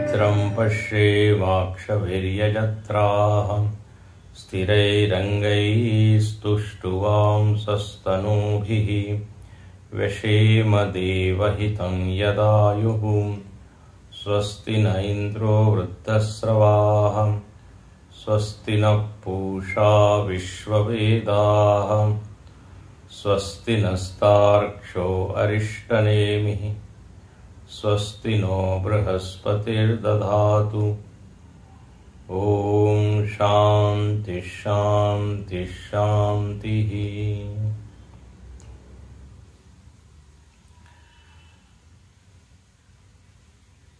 चित्रं पश्येमाक्षभिर्यजत्राः स्थिरैरङ्गैस्तुष्टुवांसस्तनूभिः व्यशेम देवहितं यदायुः। स्वस्ति न इन्द्रो वृद्धस्रवाः स्वस्ति नः पूषा विश्ववेदाः स्वस्ति नस्तार्क्ष्यो अरिष्टनेमिः स्वस्ति नो बृहस्पतिर्दधातु। ओम शांति शांति शांति।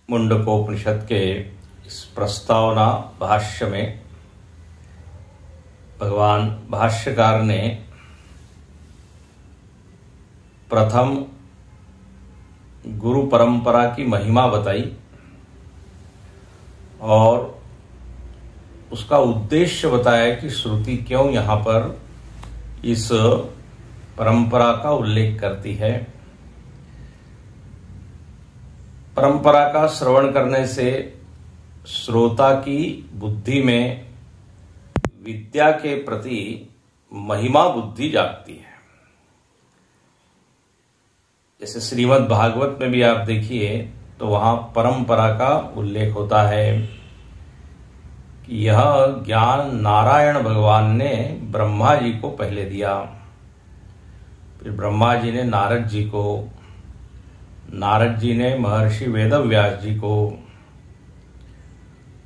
मुंडकोपनिषद के इस प्रस्तावना भाष्य में भगवान भाष्यकार ने प्रथम गुरु परंपरा की महिमा बताई और उसका उद्देश्य बताया कि श्रुति क्यों यहाँ पर इस परंपरा का उल्लेख करती है। परंपरा का श्रवण करने से श्रोता की बुद्धि में विद्या के प्रति महिमा बुद्धि जागती है। जैसे श्रीमद् भागवत में भी आप देखिए तो वहां परंपरा का उल्लेख होता है कि यह ज्ञान नारायण भगवान ने ब्रह्मा जी को पहले दिया, फिर ब्रह्मा जी ने नारद जी को, नारद जी ने महर्षि वेदव्यास जी को,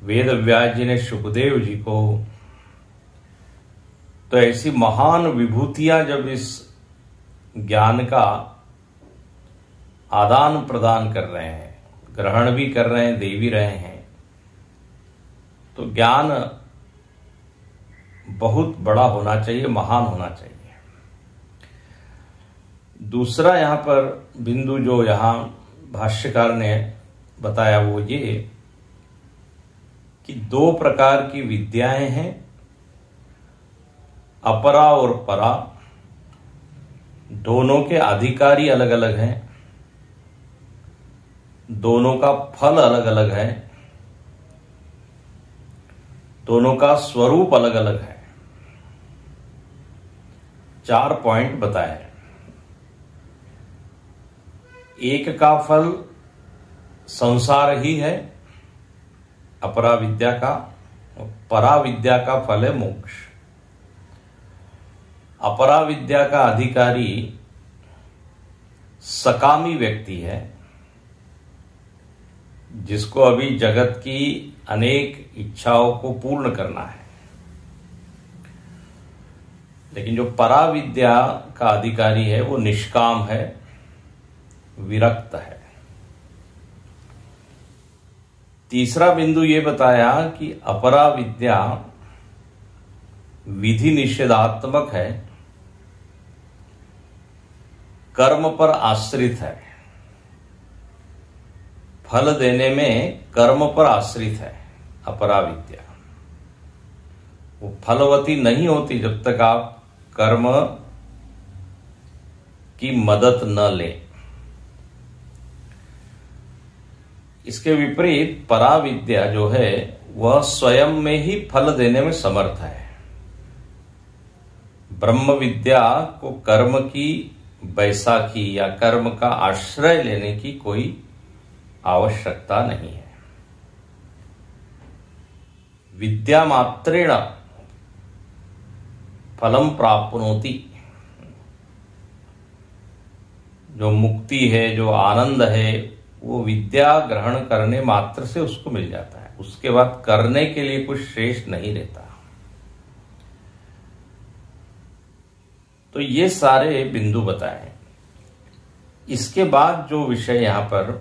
वेदव्यास जी ने शुकदेव जी को। तो ऐसी महान विभूतियां जब इस ज्ञान का आदान प्रदान कर रहे हैं, ग्रहण भी कर रहे हैं, दे भी रहे हैं, तो ज्ञान बहुत बड़ा होना चाहिए, महान होना चाहिए। दूसरा यहां पर बिंदु जो यहां भाष्यकार ने बताया वो ये कि दो प्रकार की विद्याएं हैं, अपरा और परा। दोनों के अधिकारी अलग अलग हैं, दोनों का फल अलग अलग है, दोनों का स्वरूप अलग अलग है। 4 पॉइंट बताए। एक का फल संसार ही है अपरा विद्या का, परा विद्या का फल है मोक्ष। अपरा विद्या का अधिकारी सकामी व्यक्ति है जिसको अभी जगत की अनेक इच्छाओं को पूर्ण करना है। लेकिन जो परा विद्या का अधिकारी है वो निष्काम है, विरक्त है। तीसरा बिंदु ये बताया कि अपरा विद्या विधि निषेधात्मक है, कर्म पर आश्रित है, फल देने में कर्म पर आश्रित है। अपरा विद्या वो फलवती नहीं होती जब तक आप कर्म की मदद न लें। इसके विपरीत परा विद्या जो है वह स्वयं में ही फल देने में समर्थ है। ब्रह्म विद्या को कर्म की बैसाखी या कर्म का आश्रय लेने की कोई आवश्यकता नहीं है। विद्या मात्रेण फलम प्राप्नोति। जो मुक्ति है, जो आनंद है, वो विद्या ग्रहण करने मात्र से उसको मिल जाता है। उसके बाद करने के लिए कुछ शेष नहीं रहता। तो ये सारे बिंदु बताए। इसके बाद जो विषय यहां पर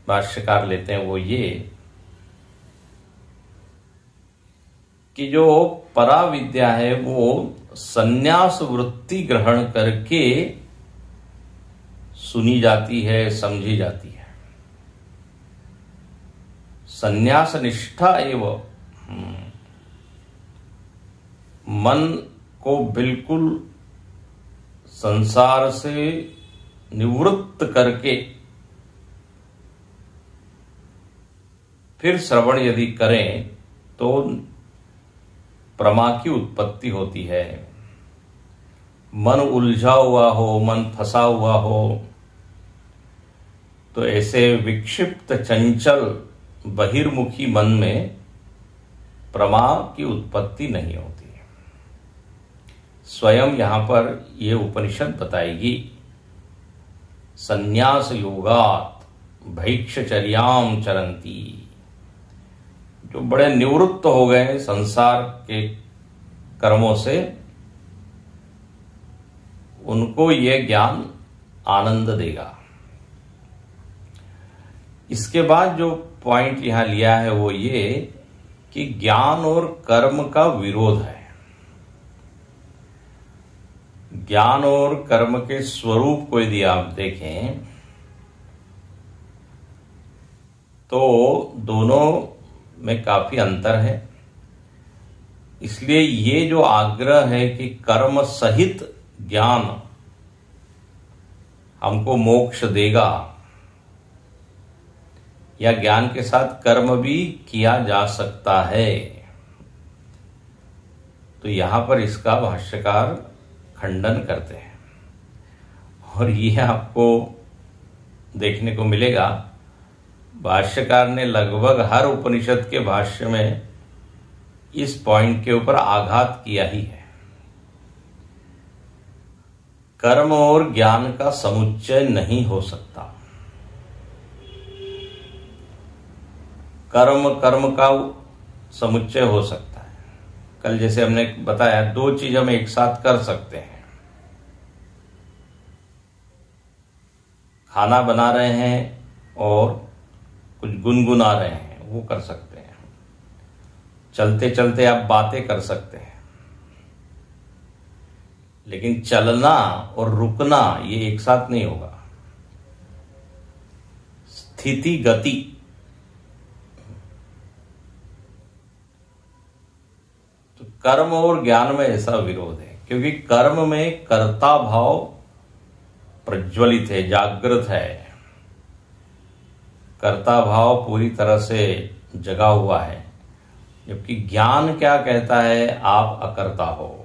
भाष्यकार लेते हैं वो ये कि जो परा विद्या है वो संन्यास वृत्ति ग्रहण करके सुनी जाती है, समझी जाती है। संन्यास निष्ठा एवं मन को बिल्कुल संसार से निवृत्त करके फिर श्रवण यदि करें तो प्रमा की उत्पत्ति होती है। मन उलझा हुआ हो, मन फंसा हुआ हो, तो ऐसे विक्षिप्त चंचल बहिर्मुखी मन में प्रमा की उत्पत्ति नहीं होती है। स्वयं यहां पर यह उपनिषद बताएगी, संन्यास योगात भैक्षचर्याम चरंती। जो बड़े निवृत्त हो गए संसार के कर्मों से, उनको यह ज्ञान आनंद देगा। इसके बाद जो पॉइंट यहां लिया है वो ये कि ज्ञान और कर्म का विरोध है। ज्ञान और कर्म के स्वरूप को यदि आप देखें तो दोनों में काफी अंतर है। इसलिए ये जो आग्रह है कि कर्म सहित ज्ञान हमको मोक्ष देगा, या ज्ञान के साथ कर्म भी किया जा सकता है, तो यहां पर इसका भाष्यकार खंडन करते हैं। और ये आपको देखने को मिलेगा, भाष्यकार ने लगभग हर उपनिषद के भाष्य में इस पॉइंट के ऊपर आघात किया ही है। कर्म और ज्ञान का समुच्चय नहीं हो सकता। कर्म का समुच्चय हो सकता है। कल जैसे हमने बताया, दो चीज हम एक साथ कर सकते हैं। खाना बना रहे हैं और कुछ गुनगुना रहे हैं, वो कर सकते हैं। चलते चलते आप बातें कर सकते हैं। लेकिन चलना और रुकना ये एक साथ नहीं होगा। स्थिति गति, तो कर्म और ज्ञान में ऐसा विरोध है, क्योंकि कर्म में कर्ता भाव प्रज्वलित है, जागृत है। कर्ता भाव पूरी तरह से जगा हुआ है। जबकि ज्ञान क्या कहता है, आप अकर्ता हो।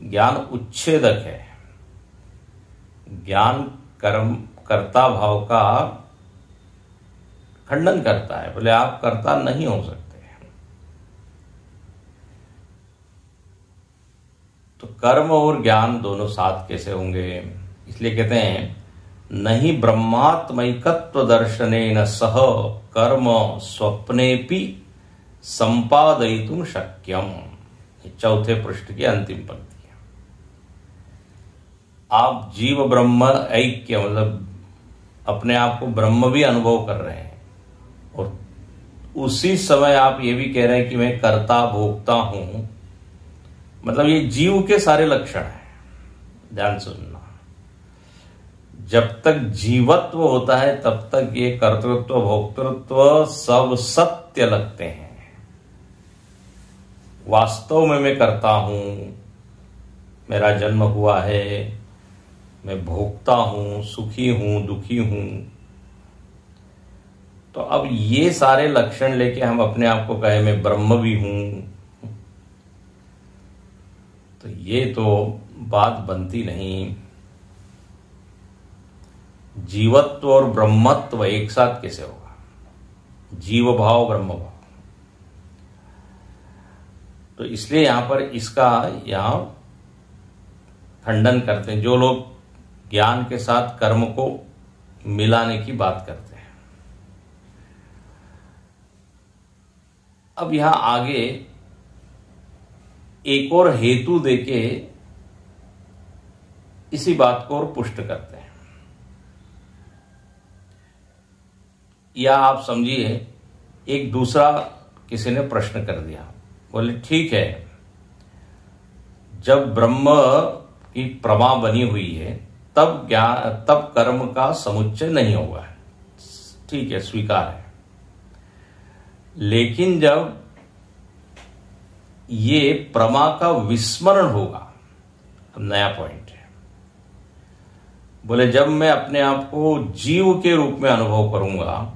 ज्ञान उच्छेदक है। ज्ञान कर्म कर्ता भाव का खंडन करता है, बोले आप कर्ता नहीं हो सकते। तो कर्म और ज्ञान दोनों साथ कैसे होंगे? इसलिए कहते हैं, नहीं ब्रह्मात्मैकत्व दर्शनेन सह कर्म स्वप्नेपि संपादयितुं शक्यम। चौथे पृष्ठ की अंतिम पंक्ति है। आप जीव ब्रह्म ऐक्य, मतलब अपने आप को ब्रह्म भी अनुभव कर रहे हैं, और उसी समय आप ये भी कह रहे हैं कि मैं कर्ता भोक्ता हूं। मतलब ये जीव के सारे लक्षण हैं। ध्यान सुनना, जब तक जीवत्व होता है तब तक ये कर्तृत्व भोक्तृत्व सब सत्य लगते हैं। वास्तव में मैं करता हूं, मेरा जन्म हुआ है, मैं भोगता हूं, सुखी हूं, दुखी हूं। तो अब ये सारे लक्षण लेके हम अपने आप को कहे मैं ब्रह्म भी हूं, तो ये तो बात बनती नहीं। जीवत्व और ब्रह्मत्व एक साथ कैसे होगा? जीव भाव ब्रह्म भाव। तो इसलिए यहां पर इसका यहां खंडन करते हैं जो लोग ज्ञान के साथ कर्म को मिलाने की बात करते हैं। अब यहां आगे एक और हेतु देके इसी बात को और पुष्ट करते हैं। या आप समझिए, एक दूसरा किसी ने प्रश्न कर दिया, बोले ठीक है, जब ब्रह्म की प्रमा बनी हुई है तब कर्म का समुच्चय नहीं होगा, ठीक है, स्वीकार है। लेकिन जब ये प्रमा का विस्मरण होगा, अब नया पॉइंट है। बोले जब मैं अपने आप को जीव के रूप में अनुभव करूंगा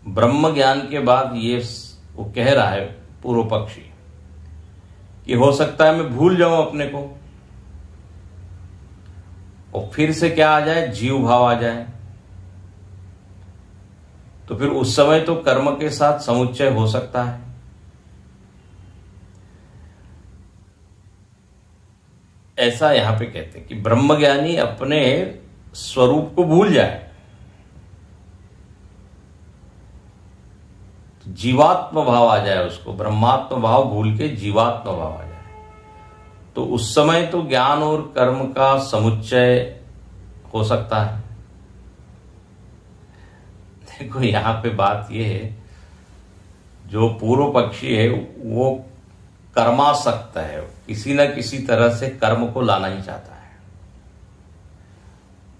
ब्रह्म ज्ञान के बाद ये वो कह रहा है पूर्व पक्षी कि हो सकता है मैं भूल जाऊं अपने को, और फिर से क्या आ जाए, जीव भाव आ जाए। तो फिर उस समय तो कर्म के साथ समुच्चय हो सकता है। ऐसा यहां पे कहते हैं कि ब्रह्मज्ञानी अपने स्वरूप को भूल जाए, तो जीवात्म भाव आ जाए, उसको ब्रह्मात्म भाव भूल के जीवात्म भाव आ जाए, तो उस समय तो ज्ञान और कर्म का समुच्चय हो सकता है। देखो यहां पे बात यह है, जो पूर्व पक्षी है वो कर्मासक्त है, किसी न किसी तरह से कर्म को लाना ही चाहता है।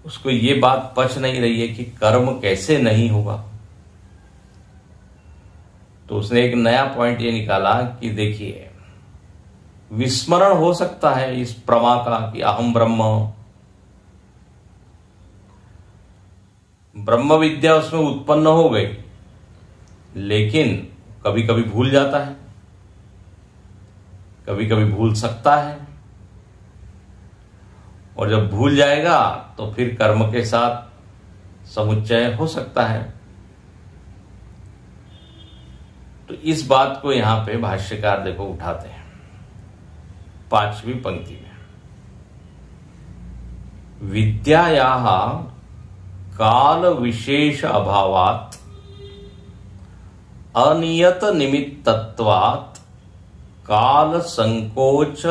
उसको ये बात पच नहीं रही है कि कर्म कैसे नहीं होगा। तो उसने एक नया पॉइंट ये निकाला कि देखिए, विस्मरण हो सकता है इस प्रमा का कि अहम ब्रह्म, ब्रह्म विद्या उसमें उत्पन्न हो गई, लेकिन कभी कभी भूल जाता है, कभी कभी भूल सकता है, और जब भूल जाएगा तो फिर कर्म के साथ समुच्चय हो सकता है। तो इस बात को यहां पे भाष्यकार देखो उठाते हैं 5वीं पंक्ति में, विद्यायाः काल विशेष अभावात् अनियत निमित्तत्वात् काल संकोच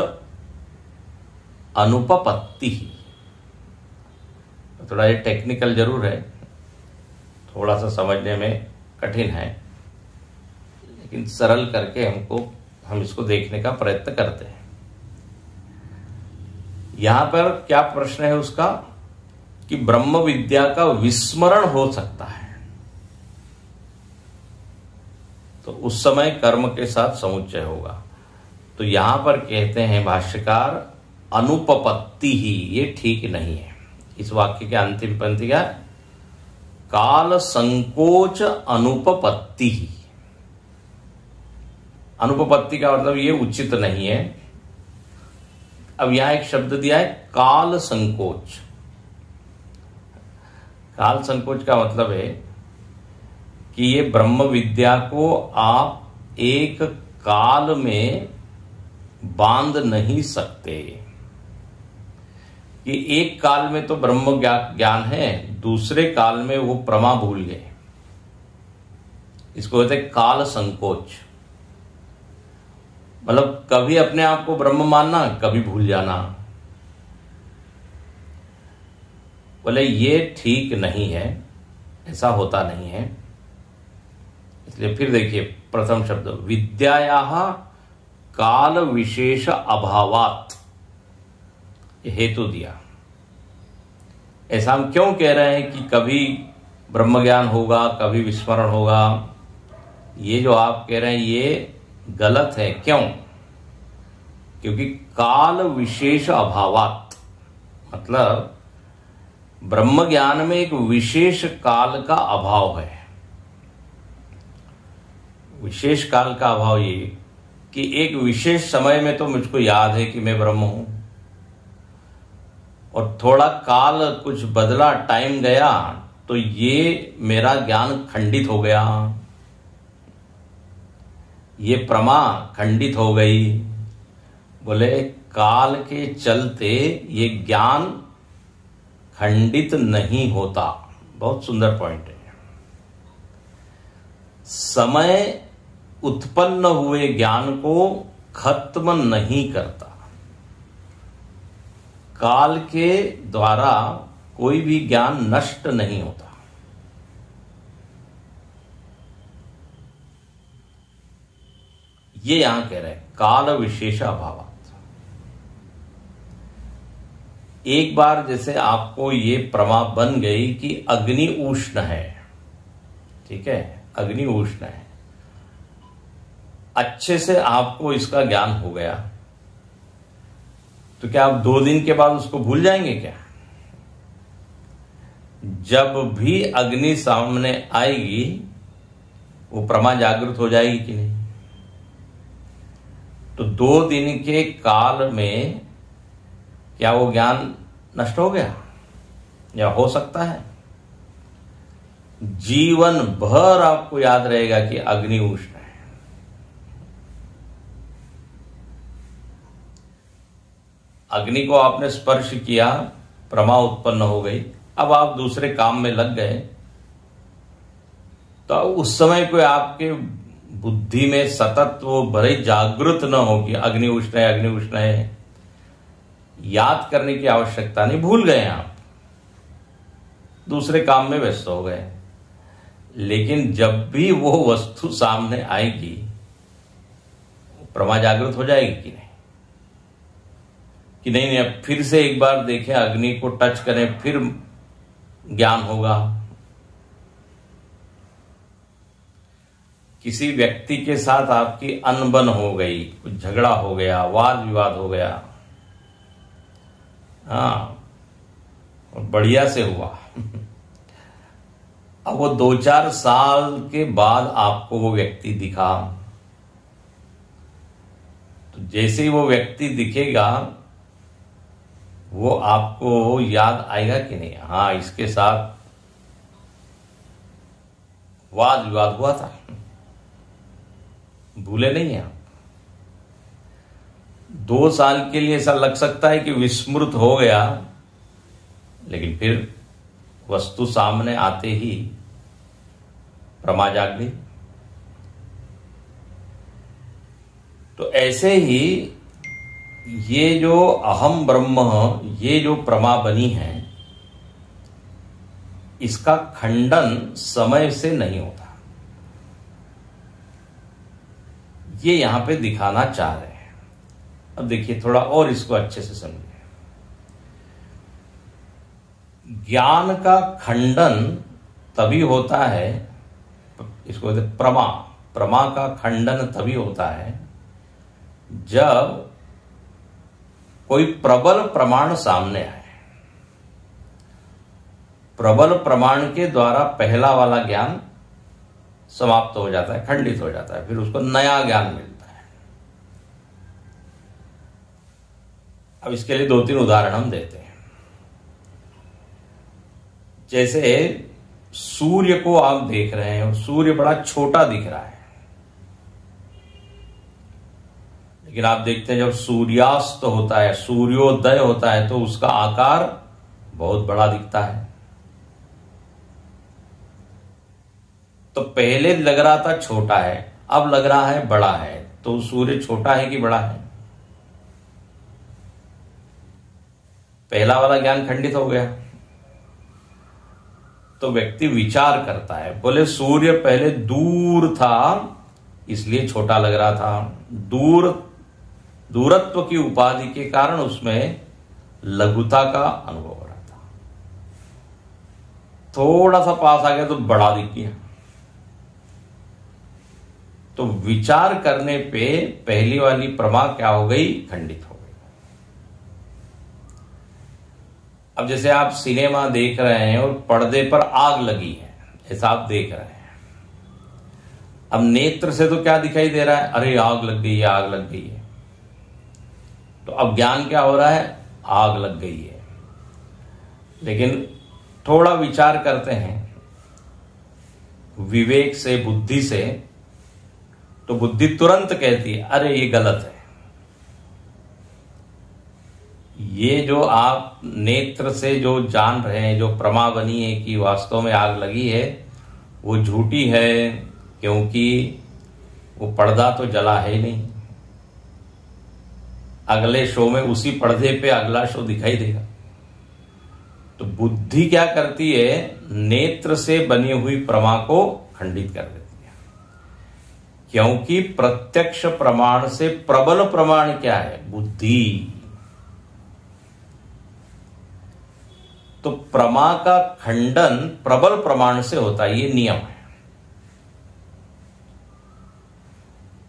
अनुपपत्ति। थोड़ा ये टेक्निकल जरूर है, थोड़ा सा समझने में कठिन है, लेकिन सरल करके हम इसको देखने का प्रयत्न करते हैं। यहां पर क्या प्रश्न है उसका कि ब्रह्म विद्या का विस्मरण हो सकता है, तो उस समय कर्म के साथ समुच्चय होगा। तो यहां पर कहते हैं भाष्यकार, अनुपपत्ति ही, ये ठीक नहीं है। इस वाक्य के अंतिम पंक्ति क्या, काल संकोच अनुपपत्ति ही। अनुपपत्ति का मतलब ये उचित नहीं है। अब यहां एक शब्द दिया है काल संकोच। काल संकोच का मतलब है कि ये ब्रह्म विद्या को आप एक काल में बांध नहीं सकते, कि एक काल में तो ब्रह्म ज्ञान है, दूसरे काल में वो प्रमा भूल गए। इसको कहते हैं काल संकोच। मतलब कभी अपने आप को ब्रह्म मानना, कभी भूल जाना। बोले ये ठीक नहीं है, ऐसा होता नहीं है। इसलिए फिर देखिए प्रथम शब्द, विद्यायाः काल विशेष अभावात्, हेतु दिया। ऐसा हम क्यों कह रहे हैं कि कभी ब्रह्म ज्ञान होगा, कभी विस्मरण होगा? ये जो आप कह रहे हैं ये गलत है। क्यों? क्योंकि काल विशेष अभावात्, मतलब ब्रह्म ज्ञान में एक विशेष काल का अभाव है। विशेष काल का अभाव ये कि एक विशेष समय में तो मुझको याद है कि मैं ब्रह्म हूं, और थोड़ा काल कुछ बदला, टाइम गया, तो ये मेरा ज्ञान खंडित हो गया, ये प्रमा खंडित हो गई। बोले काल के चलते ये ज्ञान खंडित नहीं होता। बहुत सुंदर पॉइंट है। समय उत्पन्न हुए ज्ञान को खत्म नहीं करता। काल के द्वारा कोई भी ज्ञान नष्ट नहीं होता। ये यहां कह रहे हैं काल विशेष अभावात्। एक बार जैसे आपको ये प्रमा बन गई कि अग्नि उष्ण है, ठीक है, अग्नि उष्ण है, अच्छे से आपको इसका ज्ञान हो गया, तो क्या आप 2 दिन के बाद उसको भूल जाएंगे क्या? जब भी अग्नि सामने आएगी वो प्रमा जागृत हो जाएगी कि नहीं? तो 2 दिन के काल में क्या वो ज्ञान नष्ट हो गया? या हो सकता है जीवन भर आपको याद रहेगा कि अग्नि उष्ण है। अग्नि को आपने स्पर्श किया, प्रमा उत्पन्न हो गई, अब आप दूसरे काम में लग गए, तो उस समय कोई आपके बुद्धि में सतत वो भले जागृत न हो कि अग्नि उष्ण है, अग्नि उष्ण है, याद करने की आवश्यकता नहीं, भूल गए आप, दूसरे काम में व्यस्त हो गए। लेकिन जब भी वो वस्तु सामने आएगी, प्रमा जागृत हो जाएगी कि नहीं? कि नहीं अब फिर से एक बार देखें, अग्नि को टच करें, फिर ज्ञान होगा। किसी व्यक्ति के साथ आपकी अनबन हो गई, कुछ झगड़ा हो गया, वाद विवाद हो गया, हाँ, और बढ़िया से हुआ। अब वो 2-4 साल के बाद आपको वो व्यक्ति दिखा, तो जैसे ही वो व्यक्ति दिखेगा, वो आपको याद आएगा कि नहीं? हाँ, इसके साथ वाद विवाद हुआ था, भूले नहीं हैं आप। 2 साल के लिए ऐसा लग सकता है कि विस्मृत हो गया, लेकिन फिर वस्तु सामने आते ही प्रमा जाग गई। तो ऐसे ही ये जो अहम ब्रह्म, ये जो प्रमा बनी है, इसका खंडन समय से नहीं होता। ये यहां पे दिखाना चाह रहे हैं। अब देखिए, थोड़ा और इसको अच्छे से समझिए। ज्ञान का खंडन तभी होता है, इसको कहते हैं प्रमा। प्रमा का खंडन तभी होता है जब कोई प्रबल प्रमाण सामने आए। प्रबल प्रमाण के द्वारा पहला वाला ज्ञान समाप्त हो जाता है, खंडित हो जाता है, फिर उसको नया ज्ञान मिलता है। अब इसके लिए 2-3 उदाहरण हम देते हैं। जैसे सूर्य को आप देख रहे हैं, सूर्य बड़ा छोटा दिख रहा है, लेकिन आप देखते हैं जब सूर्यास्त होता है, सूर्योदय होता है, तो उसका आकार बहुत बड़ा दिखता है। तो पहले लग रहा था छोटा है, अब लग रहा है बड़ा है, तो सूर्य छोटा है कि बड़ा है? पहला वाला ज्ञान खंडित हो गया। तो व्यक्ति विचार करता है, बोले सूर्य पहले दूर था इसलिए छोटा लग रहा था, दूरत्व की उपाधि के कारण उसमें लघुता का अनुभव हो रहा था। थोड़ा सा पास आ गया तो बड़ा दिख गया। तो विचार करने पे पहली वाली प्रमा क्या हो गई? खंडित हो गई। अब जैसे आप सिनेमा देख रहे हैं और पर्दे पर आग लगी है, ऐसा आप देख रहे हैं। अब नेत्र से तो क्या दिखाई दे रहा है? अरे आग लग गई है, आग लग गई है। तो अब ज्ञान क्या हो रहा है? आग लग गई है। लेकिन थोड़ा विचार करते हैं विवेक से, बुद्धि से, तो बुद्धि तुरंत कहती है अरे ये गलत है, ये जो आप नेत्र से जो जान रहे हैं, जो प्रमा बनी है कि वास्तव में आग लगी है, वो झूठी है, क्योंकि वो पर्दा तो जला है ही नहीं। अगले शो में उसी पर्दे पे अगला शो दिखाई देगा। तो बुद्धि क्या करती है? नेत्र से बनी हुई प्रमा को खंडित कर देती है, क्योंकि प्रत्यक्ष प्रमाण से प्रबल प्रमाण क्या है? बुद्धि। तो प्रमा का खंडन प्रबल प्रमाण से होता है, ये नियम है।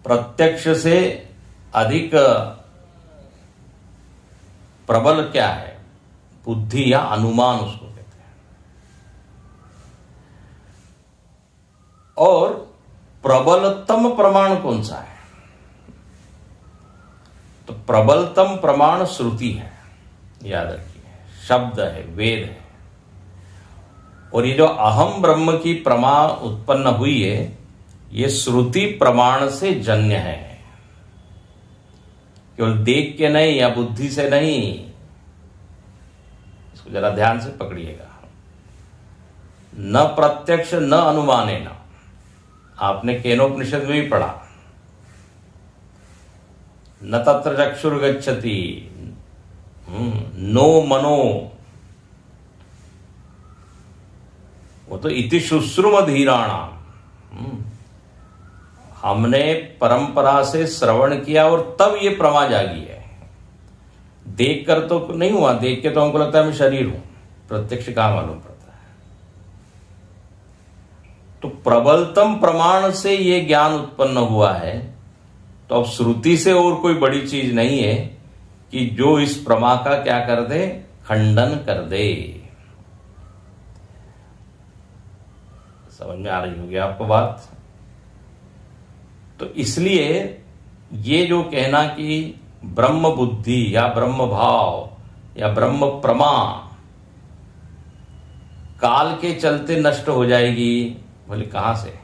प्रत्यक्ष से अधिक प्रबल क्या है? बुद्धि या अनुमान उसको कहते हैं। और प्रबलतम प्रमाण कौन सा है? तो प्रबलतम प्रमाण श्रुति है, याद रखिए, शब्द है, वेद है। और ये जो अहम ब्रह्म की प्रमा उत्पन्न हुई है, ये श्रुति प्रमाण से जन्य है, केवल देख के नहीं या बुद्धि से नहीं। इसको जरा ध्यान से पकड़िएगा। न प्रत्यक्ष न अनुमाने न, आपने केनोपनिषद में भी पढ़ा, न तत्र चक्षुर्गच्छति नो मनो, वो तो इति शुश्रुम धीराणाम। हमने परंपरा से श्रवण किया और तब ये प्रमा जागी है। देख कर तो नहीं हुआ, देख के तो हमको लगता है मैं शरीर हूं, प्रत्यक्ष कहां मालूम पड़ता है। तो प्रबलतम प्रमाण से ये ज्ञान उत्पन्न हुआ है। तो अब श्रुति से और कोई बड़ी चीज नहीं है कि जो इस प्रमा का क्या कर दे, खंडन कर दे। समझ में आ रही होगी आपको बात? तो इसलिए ये जो कहना कि ब्रह्म बुद्धि या ब्रह्म भाव या ब्रह्म प्रमा काल के चलते नष्ट हो जाएगी, बोले कहां से?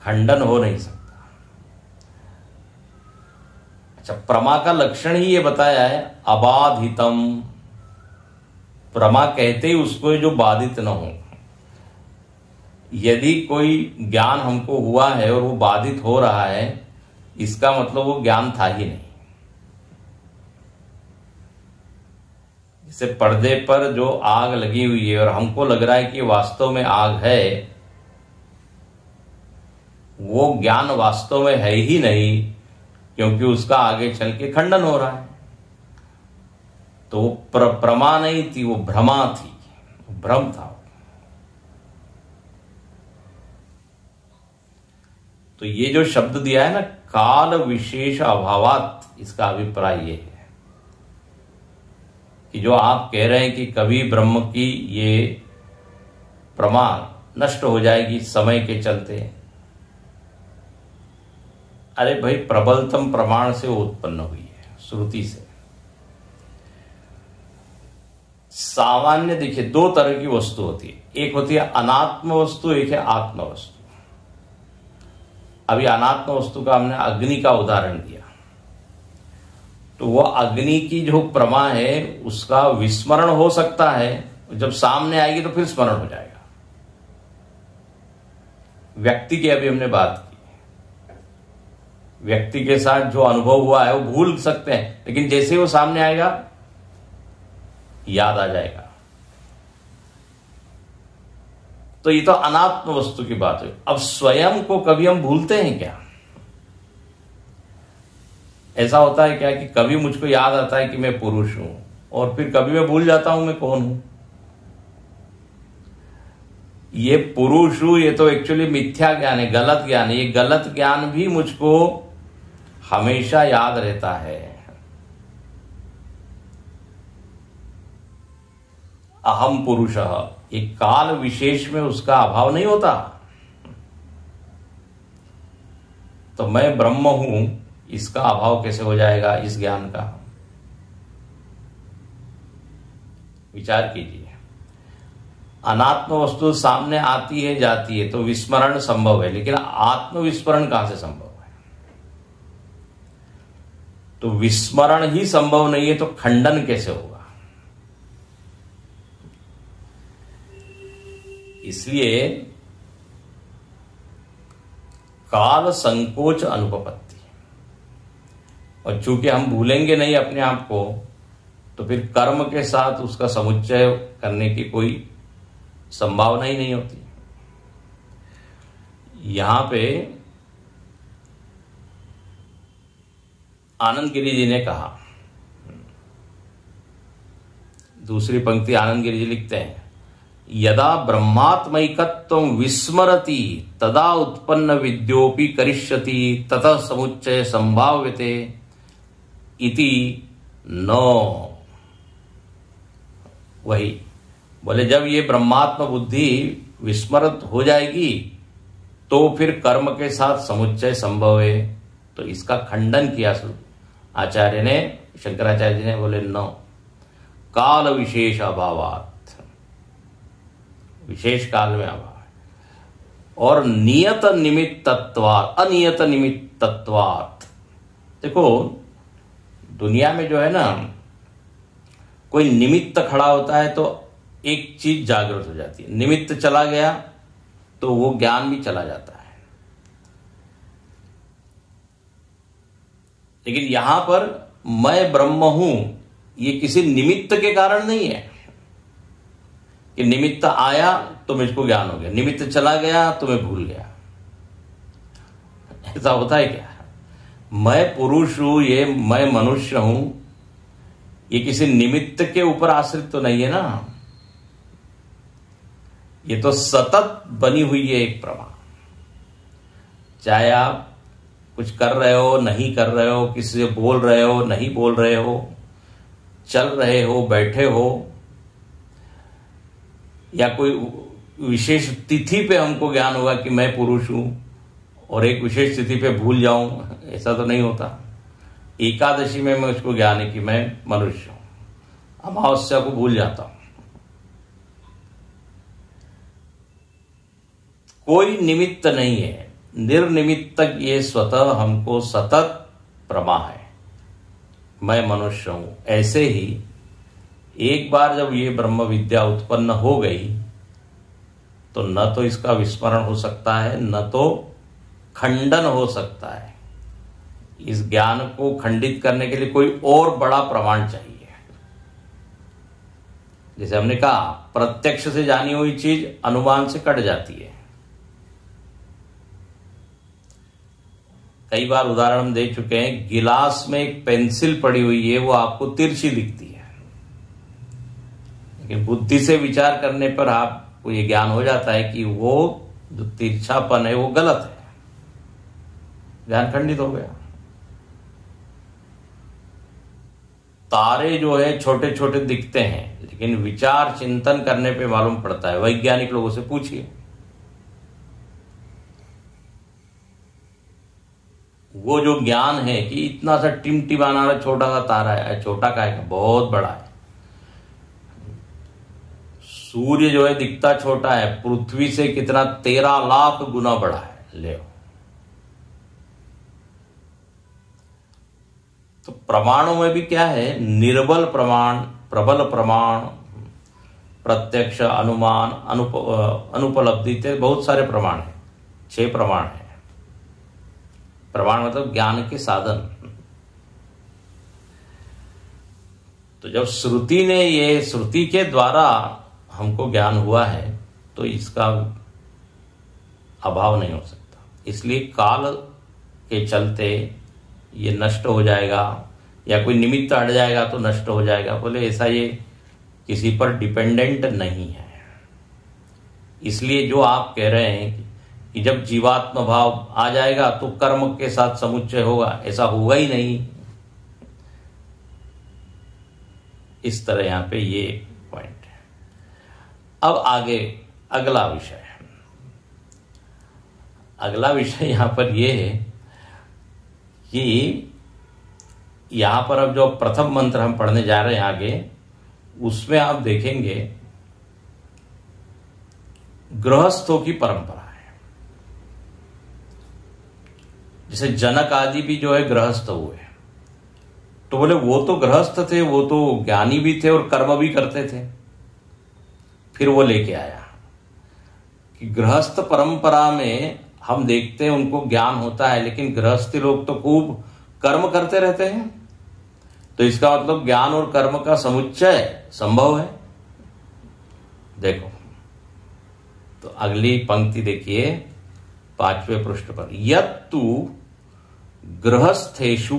खंडन हो नहीं सकता। अच्छा, प्रमा का लक्षण ही ये बताया है, अबाधितम। प्रमा कहते ही उसको है जो बाधित न हो। यदि कोई ज्ञान हमको हुआ है और वो बाधित हो रहा है, इसका मतलब वो ज्ञान था ही नहीं। जैसे पर्दे पर जो आग लगी हुई है और हमको लग रहा है कि वास्तव में आग है, वो ज्ञान वास्तव में है ही नहीं, क्योंकि उसका आगे चल के खंडन हो रहा है। तो वो प्रमा नहीं थी, वो भ्रमा थी, भ्रम था। तो ये जो शब्द दिया है ना, काल विशेष अभावात, इसका अभिप्राय ये है कि जो आप कह रहे हैं कि कभी ब्रह्म की ये प्रमा नष्ट हो जाएगी समय के चलते, अरे भाई प्रबलतम प्रमाण से वो उत्पन्न हुई है, श्रुति से। सामान्य देखिए, दो तरह की वस्तु होती है, एक होती है अनात्म वस्तु, एक है आत्म वस्तु। अभी अनात्म वस्तु का हमने अग्नि का उदाहरण दिया, तो वो अग्नि की जो प्रमा है उसका विस्मरण हो सकता है, जब सामने आएगी तो फिर स्मरण हो जाएगा। व्यक्ति की अभी हमने बात की, व्यक्ति के साथ जो अनुभव हुआ है वो भूल सकते हैं, लेकिन जैसे वो सामने आएगा याद आ जाएगा। तो ये तो अनात्म वस्तु की बात है। अब स्वयं को कभी हम भूलते हैं क्या? ऐसा होता है क्या कि कभी मुझको याद आता है कि मैं पुरुष हूं और फिर कभी मैं भूल जाता हूं मैं कौन हूं? ये पुरुष हूं, ये तो एक्चुअली मिथ्या ज्ञान है, गलत ज्ञान है। ये गलत ज्ञान भी मुझको हमेशा याद रहता है। अहम पुरुषः, एक काल विशेष में उसका अभाव नहीं होता। तो मैं ब्रह्म हूं, इसका अभाव कैसे हो जाएगा इस ज्ञान का? विचार कीजिए। अनात्म वस्तु सामने आती है जाती है तो विस्मरण संभव है, लेकिन आत्मविस्मरण कहां से संभव है? तो विस्मरण ही संभव नहीं है तो खंडन कैसे होगा? इसलिए काल संकोच अनुपपत्ति, और चूंकि हम भूलेंगे नहीं अपने आप को, तो फिर कर्म के साथ उसका समुच्चय करने की कोई संभावना ही नहीं होती। यहां पे आनंद गिरि जी ने कहा, दूसरी पंक्ति आनंद गिरि जी लिखते हैं, यदा ब्रह्मात्मैकत्वं विस्मरति तदा उत्पन्न विद्योपि करिष्यति ततः समुच्चय संभाव्यते इति न। वही बोले, जब ये ब्रह्मात्म बुद्धि विस्मृत हो जाएगी तो फिर कर्म के साथ समुच्चय संभव है। तो इसका खंडन किया आचार्य ने, शंकराचार्य जी ने, बोले न, काल विशेष अभावात, विशेष काल में अभाव, और नियत निमित्तत्वात्, अनियत निमित्तत्वात्। देखो दुनिया में जो है ना, कोई निमित्त खड़ा होता है तो एक चीज जागृत हो जाती है, निमित्त चला गया तो वो ज्ञान भी चला जाता है। लेकिन यहां पर मैं ब्रह्म हूं, ये किसी निमित्त के कारण नहीं है कि निमित्त आया तो मुझको ज्ञान हो गया, निमित्त चला गया तो मैं भूल गया। ऐसा होता है क्या? मैं पुरुष हूं, ये मैं मनुष्य हूं, ये किसी निमित्त के ऊपर आश्रित तो नहीं है ना, ये तो सतत बनी हुई है एक प्रमाण। चाहे आप कुछ कर रहे हो, नहीं कर रहे हो, किसी से बोल रहे हो, नहीं बोल रहे हो, चल रहे हो, बैठे हो, या कोई विशेष तिथि पे हमको ज्ञान होगा कि मैं पुरुष हूं और एक विशेष तिथि पे भूल जाऊं, ऐसा तो नहीं होता। एकादशी में मैं उसको ज्ञान है कि मैं मनुष्य हूं, अमावस्या को भूल जाता हूं। कोई निमित्त नहीं है, निर्निमित्तक ये स्वतः हमको सतत प्रमा है, मैं मनुष्य हूं। ऐसे ही एक बार जब ये ब्रह्म विद्या उत्पन्न हो गई तो न तो इसका विस्मरण हो सकता है, न तो खंडन हो सकता है। इस ज्ञान को खंडित करने के लिए कोई और बड़ा प्रमाण चाहिए। जैसे हमने कहा, प्रत्यक्ष से जानी हुई चीज अनुमान से कट जाती है। कई बार उदाहरण हम दे चुके हैं, गिलास में एक पेंसिल पड़ी हुई है, वो आपको तिरछी दिखती है, लेकिन बुद्धि से विचार करने पर आपको ये ज्ञान हो जाता है कि वो जो तिरछापन है वो गलत है, ज्ञान खंडित हो गया। तारे जो है छोटे छोटे दिखते हैं, लेकिन विचार चिंतन करने पे मालूम पड़ता है। वैज्ञानिक लोगों से पूछिए, वो जो ज्ञान है कि इतना सा टिमटिमाना छोटा सा तारा है, छोटा का है, बहुत बड़ा है। सूर्य जो है दिखता छोटा है, पृथ्वी से कितना 13 लाख गुना बड़ा है। ले तो प्रमाणों में भी क्या है, निर्बल प्रमाण, प्रबल प्रमाण, प्रत्यक्ष, अनुमान, अनुपलब्धि, बहुत सारे प्रमाण हैं। 6 प्रमाण है। प्रमाण मतलब ज्ञान के साधन। तो जब श्रुति ने, ये श्रुति के द्वारा हमको ज्ञान हुआ है, तो इसका अभाव नहीं हो सकता। इसलिए काल के चलते ये नष्ट हो जाएगा, या कोई निमित्त हट जाएगा तो नष्ट हो जाएगा, बोले ऐसा ये किसी पर डिपेंडेंट नहीं है। इसलिए जो आप कह रहे हैं कि जब जीवात्म भाव आ जाएगा तो कर्म के साथ समुच्चय होगा, ऐसा होगा ही नहीं। इस तरह यहां पे ये पॉइंट है। अब आगे अगला विषय है। अगला विषय यहां पर यह है कि यहां पर अब जो प्रथम मंत्र हम पढ़ने जा रहे हैं आगे, उसमें आप देखेंगे गृहस्थों की परंपरा है। जैसे जनक आदि भी जो है गृहस्थ हुए, तो बोले वो तो गृहस्थ थे, वो तो ज्ञानी भी थे और कर्म भी करते थे। फिर वो लेके आया कि गृहस्थ परंपरा में हम देखते हैं उनको ज्ञान होता है, लेकिन गृहस्थी लोग तो खूब कर्म करते रहते हैं। तो इसका मतलब ज्ञान और कर्म का समुच्चय संभव है। देखो तो अगली पंक्ति देखिए, 5वें पृष्ठ पर, यत्तु गृहस्थेषु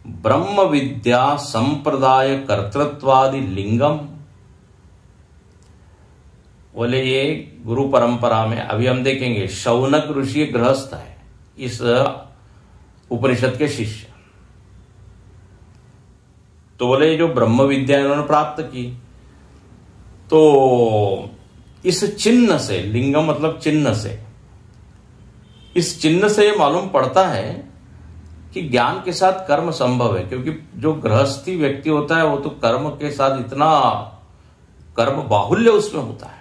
ब्रह्म विद्या संप्रदाय कर्तृत्वादि लिंगम। बोले ये गुरु परंपरा में, अभी हम देखेंगे, शौनक ऋषि गृहस्थ है, इस उपनिषद के शिष्य। तो बोले जो ब्रह्म विद्या इन्होंने प्राप्त की, तो इस चिन्ह से, लिंगम मतलब चिन्ह से, इस चिन्ह से मालूम पड़ता है कि ज्ञान के साथ कर्म संभव है, क्योंकि जो गृहस्थी व्यक्ति होता है वो तो कर्म के साथ इतना कर्म बाहुल्य उसमें होता है,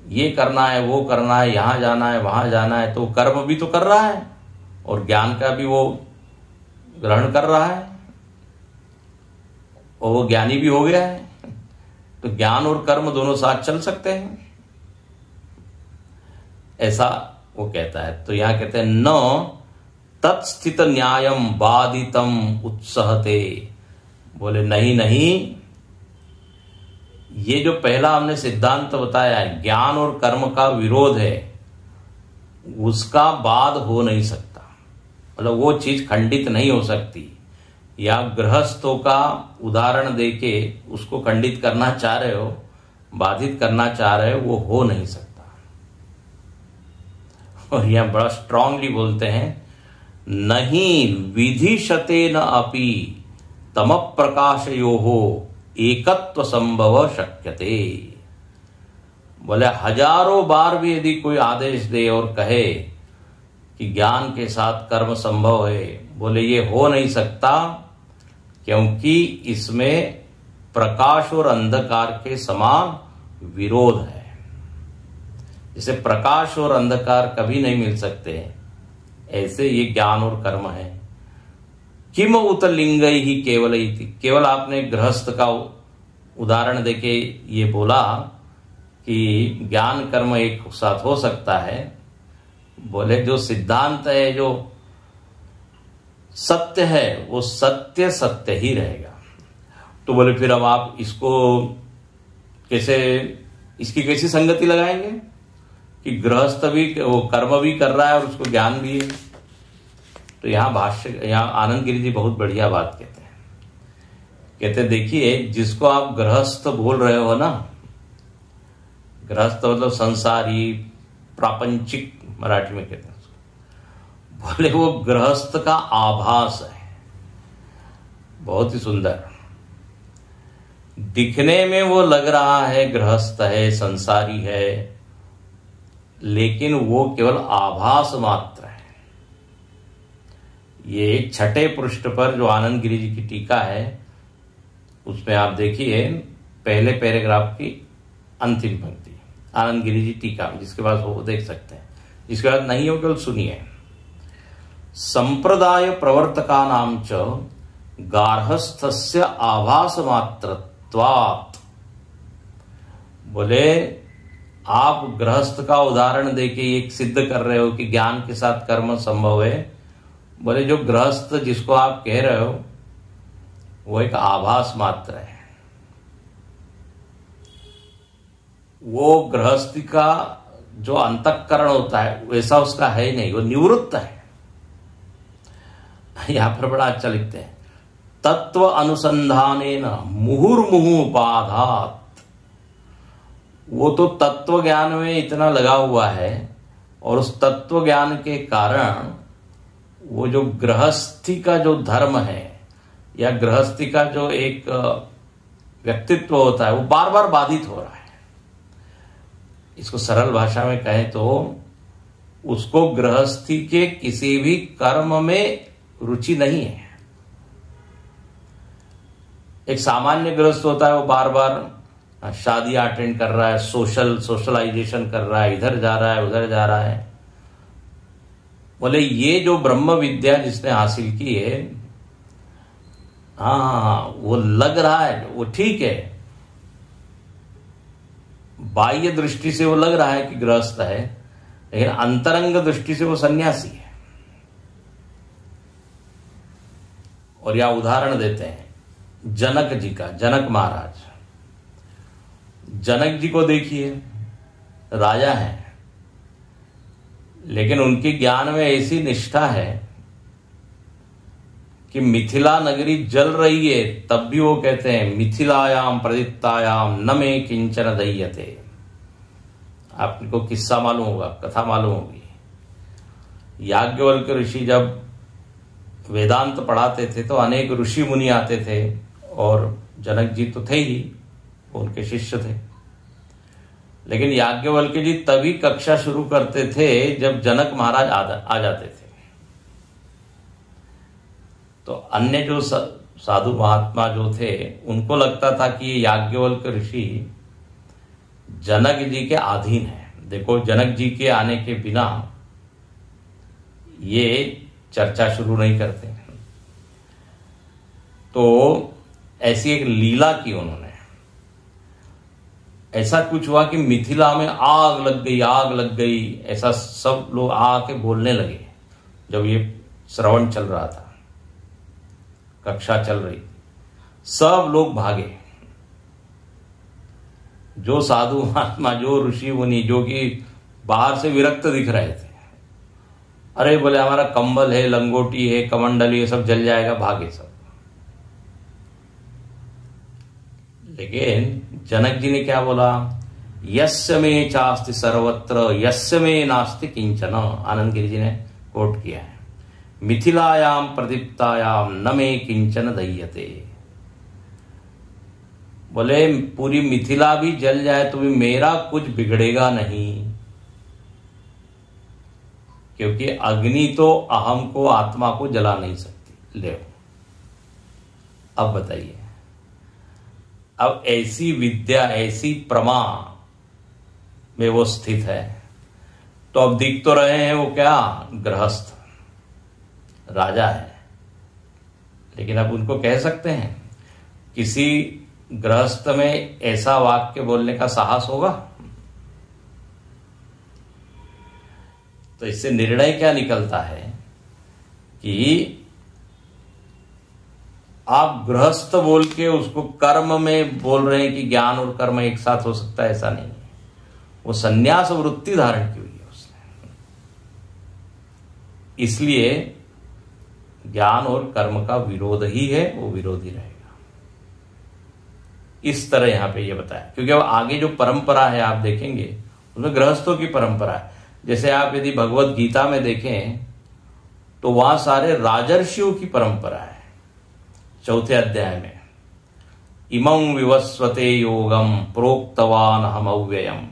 ये करना है वो करना है, यहां जाना है वहां जाना है, तो कर्म भी तो कर रहा है और ज्ञान का भी वो ग्रहण कर रहा है और वो ज्ञानी भी हो गया है। तो ज्ञान और कर्म दोनों साथ चल सकते हैं, ऐसा वो कहता है। तो यहां कहते हैं न तत्स्थित न्यायम बाधितम उत्सहते, बोले नहीं नहीं, ये जो पहला हमने सिद्धांत बताया है ज्ञान और कर्म का विरोध है, उसका बाद हो नहीं सकता, मतलब वो चीज खंडित नहीं हो सकती, या गृहस्थों का उदाहरण देके उसको खंडित करना चाह रहे हो, बाधित करना चाह रहे हो, वो हो नहीं सकता। और यह बड़ा स्ट्रांगली बोलते हैं, नहीं विधिशते न अपि तम प्रकाशयोः एकत्व संभव शक्यते। बोले हजारों बार भी यदि कोई आदेश दे और कहे कि ज्ञान के साथ कर्म संभव है, बोले ये हो नहीं सकता, क्योंकि इसमें प्रकाश और अंधकार के समान विरोध है। जैसे प्रकाश और अंधकार कभी नहीं मिल सकते, ऐसे ये ज्ञान और कर्म है। किम उत लिंगई ही केवल ही, केवल आपने गृहस्थ का उदाहरण देके ये बोला कि ज्ञान कर्म एक साथ हो सकता है, बोले जो सिद्धांत है, जो सत्य है, वो सत्य सत्य ही रहेगा। तो बोले फिर अब आप इसको कैसे, इसकी कैसी संगति लगाएंगे कि गृहस्थ भी वो कर्म भी कर रहा है और उसको ज्ञान भी है। तो यहाँ आनंद गिरी जी बहुत बढ़िया बात कहते हैं, कहते देखिए जिसको आप गृहस्थ बोल रहे हो ना, गृहस्थ मतलब संसारी प्रापंचिक मराठी में कहते हैं, बोले वो गृहस्थ का आभास है। बहुत ही सुंदर, दिखने में वो लग रहा है गृहस्थ है, संसारी है, लेकिन वो केवल आभास मात्र है। ये छठे पृष्ठ पर जो आनंद गिरी जी की टीका है, उसमें आप देखिए पहले पैराग्राफ की अंतिम पंक्ति, आनंद गिरी जी टीका, जिसके पास हो वो देख सकते हैं, जिसके बाद नहीं हो केवल सुनिए। संप्रदाय प्रवर्तकानां च गार्हस्थस्य आभास मात्रत्वात्, बोले आप गृहस्थ का उदाहरण देके एक सिद्ध कर रहे हो कि ज्ञान के साथ कर्म संभव है। बोले जो गृहस्थ जिसको आप कह रहे हो वो एक आभास मात्र है, वो गृहस्थी का जो अंतःकरण होता है वैसा उसका है ही नहीं, वो निवृत्त है। यहां पर बड़ा अच्छा लिखते हैं, तत्व अनुसंधानेन मुहुर्मुहु उपाधात, वो तो तत्व ज्ञान में इतना लगा हुआ है और उस तत्व ज्ञान के कारण वो जो गृहस्थी का जो धर्म है या गृहस्थी का जो एक व्यक्तित्व होता है वो बार बार बाधित हो रहा है। इसको सरल भाषा में कहें तो उसको गृहस्थी के किसी भी कर्म में रुचि नहीं है। एक सामान्य गृहस्थ होता है, वो बार बार शादियां अटेंड कर रहा है, सोशलाइजेशन कर रहा है, इधर जा रहा है उधर जा रहा है। बोले ये जो ब्रह्म विद्या जिसने हासिल की है, हाँ वो लग रहा है वो ठीक है, बाह्य दृष्टि से वो लग रहा है कि गृहस्थ है, लेकिन अंतरंग दृष्टि से वो सन्यासी है। और यह उदाहरण देते हैं जनक जी का, जनक महाराज, जनक जी को देखिए, राजा हैं, लेकिन उनके ज्ञान में ऐसी निष्ठा है कि मिथिला नगरी जल रही है तब भी वो कहते हैं मिथिलायाम प्रदीप्तायाम न मे किंचन दह्यते। आपको किस्सा मालूम होगा, कथा मालूम होगी। याज्ञवल्क्य ऋषि जब वेदांत पढ़ाते थे तो अनेक ऋषि मुनि आते थे और जनक जी तो थे ही, उनके शिष्य थे। लेकिन याज्ञवल्क्य जी तभी कक्षा शुरू करते थे जब जनक महाराज आ जाते थे। तो अन्य जो साधु महात्मा जो थे उनको लगता था कि ये याज्ञवल्क्य ऋषि जनक जी के अधीन है। देखो, जनक जी के आने के बिना ये चर्चा शुरू नहीं करते। तो ऐसी एक लीला की उन्होंने। ऐसा कुछ हुआ कि मिथिला में आग लग गई, ऐसा सब लोग आके बोलने लगे जब ये श्रवण चल रहा था, कक्षा चल रही थी। सब लोग भागे, जो साधु महात्मा, जो ऋषि मुनि, जो कि बाहर से विरक्त दिख रहे थे, अरे बोले हमारा कंबल है, लंगोटी है, कमंडल, ये सब जल जाएगा, भागे सब। लेकिन जनक जी ने क्या बोला? यस्य में चास्ति सर्वत्र यस्य में नास्ति किंचन। आनंद गिरि जी ने कोट किया है, मिथिलायाम प्रदीप्तायाम न मे किंचन दह्यते। बोले पूरी मिथिला भी जल जाए तो भी मेरा कुछ बिगड़ेगा नहीं, क्योंकि अग्नि तो अहम को, आत्मा को जला नहीं सकती। ले अब बताइए, अब ऐसी विद्या, ऐसी प्रमा में वो स्थित है, तो अब दिख तो रहे हैं वो क्या, गृहस्थ राजा है, लेकिन अब उनको कह सकते हैं? किसी गृहस्थ में ऐसा वाक्य बोलने का साहस होगा? तो इससे निर्णय क्या निकलता है कि आप गृहस्थ बोल के उसको कर्म में बोल रहे हैं कि ज्ञान और कर्म एक साथ हो सकता है, ऐसा नहीं है। वो संन्यास वृत्ति धारण की हुई है उसने, इसलिए ज्ञान और कर्म का विरोध ही है, वो विरोधी रहेगा। इस तरह यहां पे ये बताया, क्योंकि अब आगे जो परंपरा है आप देखेंगे उसमें गृहस्थों की परंपरा है। जैसे आप यदि भगवत गीता में देखें तो वहां सारे राजर्षियों की परंपरा है। चौथे अध्याय में इमं विवस्वते योगम प्रोक्तवान हम अव्ययम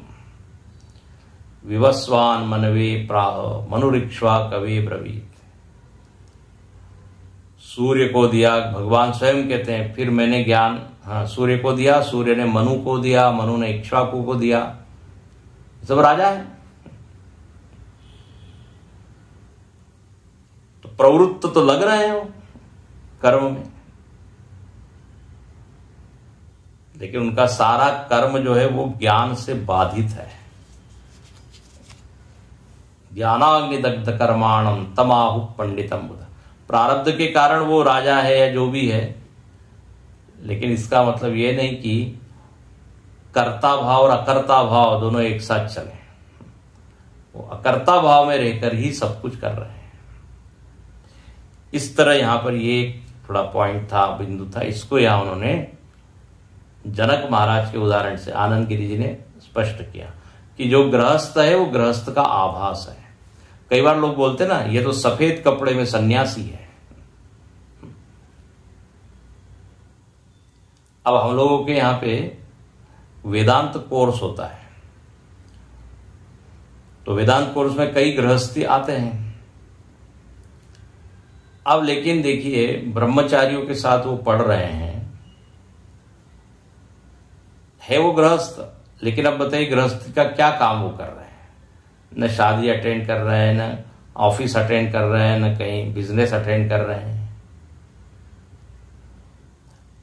विवस्वान मनवे प्राह मनुरिक्ष्वा कवे ब्रवीत। सूर्य को दिया, भगवान स्वयं कहते हैं, फिर मैंने ज्ञान, सूर्य को दिया, सूर्य ने मनु को दिया, मनु ने इक्ष्वाकु को दिया। सब राजा है। तो प्रवृत्त तो लग रहे हैं वो कर्म में, लेकिन उनका सारा कर्म जो है वो ज्ञान से बाधित है। ज्ञानाग्नि दग्ध कर्माणम तमाहु पंडितम बुध। प्रारब्ध के कारण वो राजा है या जो भी है, लेकिन इसका मतलब ये नहीं कि कर्ता भाव और अकर्ता भाव दोनों एक साथ चले। वो अकर्ता भाव में रहकर ही सब कुछ कर रहे हैं। इस तरह यहां पर ये थोड़ा पॉइंट था, बिंदु था, इसको यहां उन्होंने जनक महाराज के उदाहरण से आनंद गिरि जी ने स्पष्ट किया कि जो गृहस्थ है वो गृहस्थ का आभास है। कई बार लोग बोलते ना, ये तो सफेद कपड़े में सन्यासी है। अब हम लोगों के यहां पे वेदांत कोर्स होता है, तो वेदांत कोर्स में कई गृहस्थी आते हैं। अब लेकिन देखिए, ब्रह्मचारियों के साथ वो पढ़ रहे हैं, है वो गृहस्थ, लेकिन अब बताइए गृहस्थी का क्या काम वो कर रहे हैं? न शादी अटेंड कर रहे हैं, न ऑफिस अटेंड कर रहे हैं, न कहीं बिजनेस अटेंड कर रहे हैं।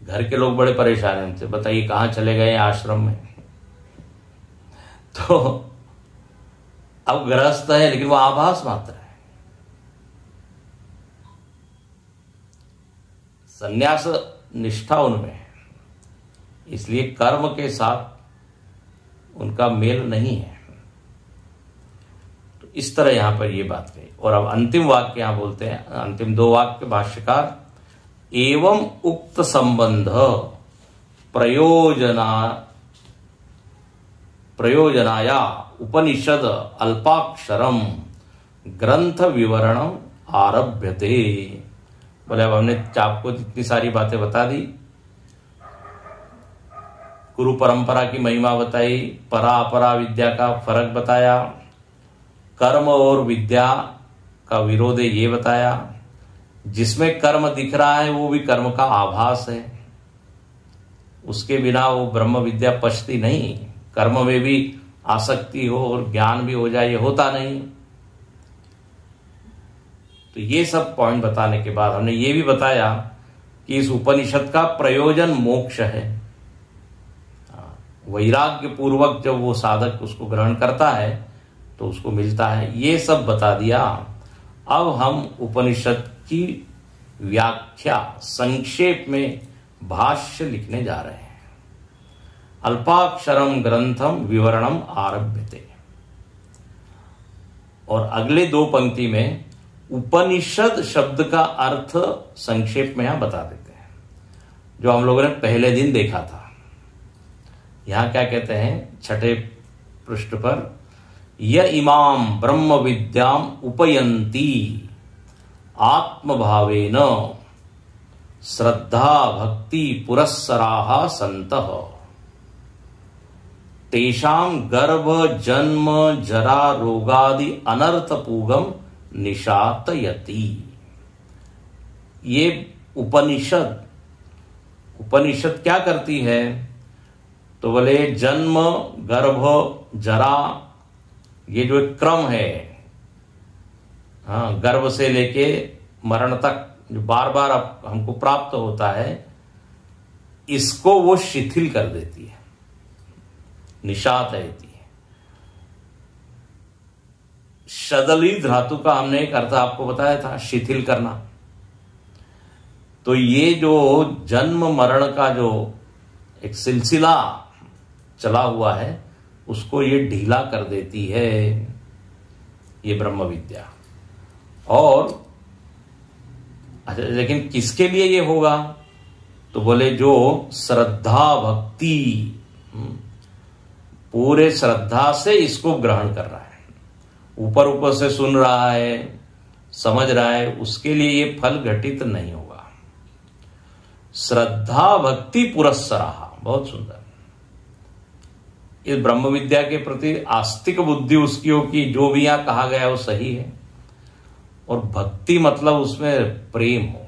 घर के लोग बड़े परेशान हैं उनसे, बताइए कहां चले गए आश्रम में। तो अब गृहस्थ है लेकिन वो आभास मात्र है। संन्यास निष्ठा उनमें है, इसलिए कर्म के साथ उनका मेल नहीं है। तो इस तरह यहां पर ये बात कही। और अब अंतिम वाक्य यहां बोलते हैं, अंतिम दो वाक्य भाष्यकार, एवं उक्त संबंध प्रयोजनाया उपनिषद अल्पाक्षरम ग्रंथ विवरणम आरभ्यते। बोले अब हमने आपको इतनी सारी बातें बता दी, गुरु परंपरा की महिमा बताई, परा अपरा विद्या का फर्क बताया, कर्म और विद्या का विरोध है ये बताया। जिसमें कर्म दिख रहा है वो भी कर्म का आभास है, उसके बिना वो ब्रह्म विद्या पचती नहीं। कर्म में भी आसक्ति हो और ज्ञान भी हो जाए, ये होता नहीं। तो ये सब पॉइंट बताने के बाद हमने ये भी बताया कि इस उपनिषद का प्रयोजन मोक्ष है। वैराग्य पूर्वक जब वो साधक उसको ग्रहण करता है तो उसको मिलता है। ये सब बता दिया। अब हम उपनिषद की व्याख्या संक्षेप में भाष्य लिखने जा रहे हैं। अल्पाक्षरम ग्रंथम विवरणम आरभ्यते। और अगले 2 पंक्ति में उपनिषद शब्द का अर्थ संक्षेप में यहां बता देते हैं, जो हम लोगों ने पहले दिन देखा था। यहां क्या कहते हैं 6ठे पृष्ठ पर, य इमाम ब्रह्म विद्याम उपयन्ति आत्मभावेन श्रद्धा भक्ति पुरस्सराः सन्तः तेषां गर्भ जन्म जरा रोगादि अनर्थ पूगम निशातयति। ये उपनिषद क्या करती है? तो बोले जन्म गर्भ जरा, ये जो एक क्रम है, हाँ, गर्भ से लेके मरण तक जो बार बार हमको प्राप्त होता है, इसको वो शिथिल कर देती है, निशातयति है। शदली धातु का हमने एक अर्थ आपको बताया था, शिथिल करना। तो ये जो जन्म मरण का जो एक सिलसिला चला हुआ है, उसको ये ढीला कर देती है, ये ब्रह्म विद्या। और अच्छा, लेकिन किसके लिए ये होगा? तो बोले जो श्रद्धा भक्ति, पूरे श्रद्धा से इसको ग्रहण कर रहा है, ऊपर ऊपर से सुन रहा है, समझ रहा है, उसके लिए ये फल घटित नहीं होगा। श्रद्धा भक्ति पुरस्सराः, बहुत सुंदर। इस ब्रह्म विद्या के प्रति आस्तिक बुद्धि उसकी हो कि जो भी यहां कहा गया वो सही है, और भक्ति मतलब उसमें प्रेम हो।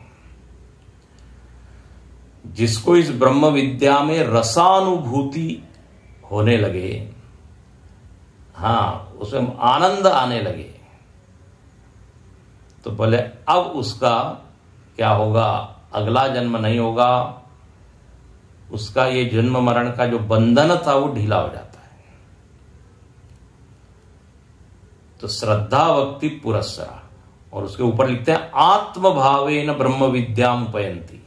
जिसको इस ब्रह्म विद्या में रसानुभूति होने लगे, हाँ, उसमें आनंद आने लगे, तो बोले अब उसका क्या होगा? अगला जन्म नहीं होगा, उसका ये जन्म मरण का जो बंधन था वो ढीला हो जाता है। तो श्रद्धा भक्ति पुरस्सरा, और उसके ऊपर लिखते हैं आत्मभावेन ब्रह्म विद्याम उपयन्ति।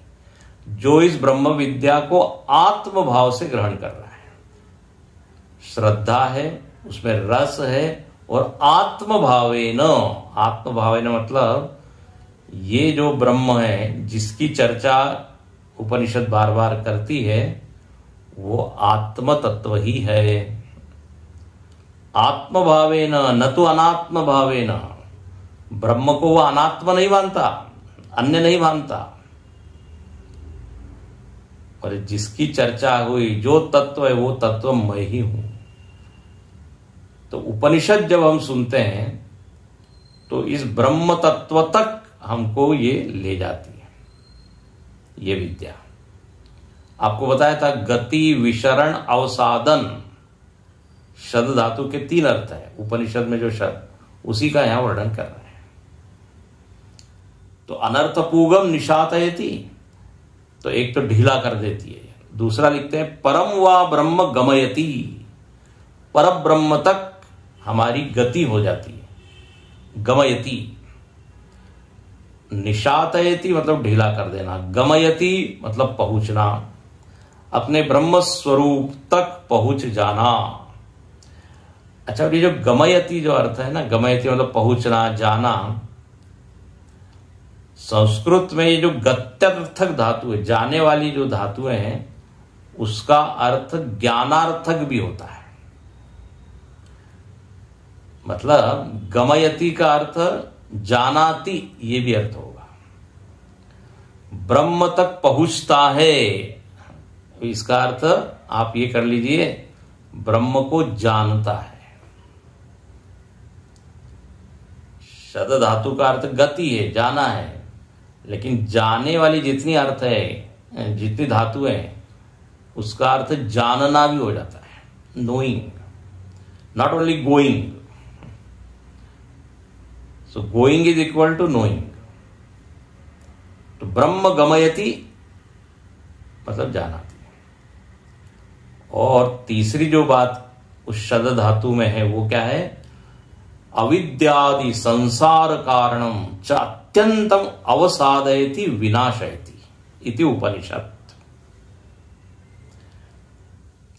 जो इस ब्रह्म विद्या को आत्मभाव से ग्रहण कर रहा है, श्रद्धा है, उसमें रस है, और आत्मभावेन, आत्मभावेन मतलब ये जो ब्रह्म है जिसकी चर्चा उपनिषद बार बार करती है, वो आत्म तत्व ही है। आत्मभावेन न तो अनात्म भावेन, ब्रह्म को वो अनात्म नहीं मानता, अन्य नहीं मानता। और जिसकी चर्चा हुई, जो तत्व है वो तत्व मैं ही हूं। तो उपनिषद जब हम सुनते हैं तो इस ब्रह्म तत्व तक हमको ये ले जाती है, ये विद्या। आपको बताया था गति विशरण अवसादन, शब्द धातु के 3 अर्थ है उपनिषद में, जो शब्द उसी का यहां वर्णन कर रहे हैं। तो अनर्थ पूगम निशातयति, तो एक तो ढीला कर देती है। दूसरा लिखते हैं परम वा ब्रह्म गमयति, पर ब्रह्म तक हमारी गति हो जाती है। गमयति, निशातयति मतलब ढीला कर देना, गमयति मतलब पहुंचना, अपने ब्रह्म स्वरूप तक पहुंच जाना। अच्छा, ये जो गमयति जो अर्थ है ना, गमयति मतलब पहुंचना, जाना, संस्कृत में ये जो गत्यर्थक धातु है, जाने वाली जो धातुएं हैं, उसका अर्थ ज्ञानार्थक भी होता है। मतलब गमयति का अर्थ जानाति, ये भी अर्थ होगा। ब्रह्म तक पहुंचता है, इसका अर्थ आप ये कर लीजिए, ब्रह्म को जानता है। शद धातु का अर्थ गति है, जाना है, लेकिन जाने वाली जितनी अर्थ है, जितनी धातु है, उसका अर्थ जानना भी हो जाता है, knowing, not only going. So going is equal to knowing. तो ब्रह्म गमयति मतलब जानाति। और तीसरी जो बात उस शद धातु में है वो क्या है? अविद्यादि संसार कारणम च अत्यंतम अवसादयति विनाशयति इति उपनिषद।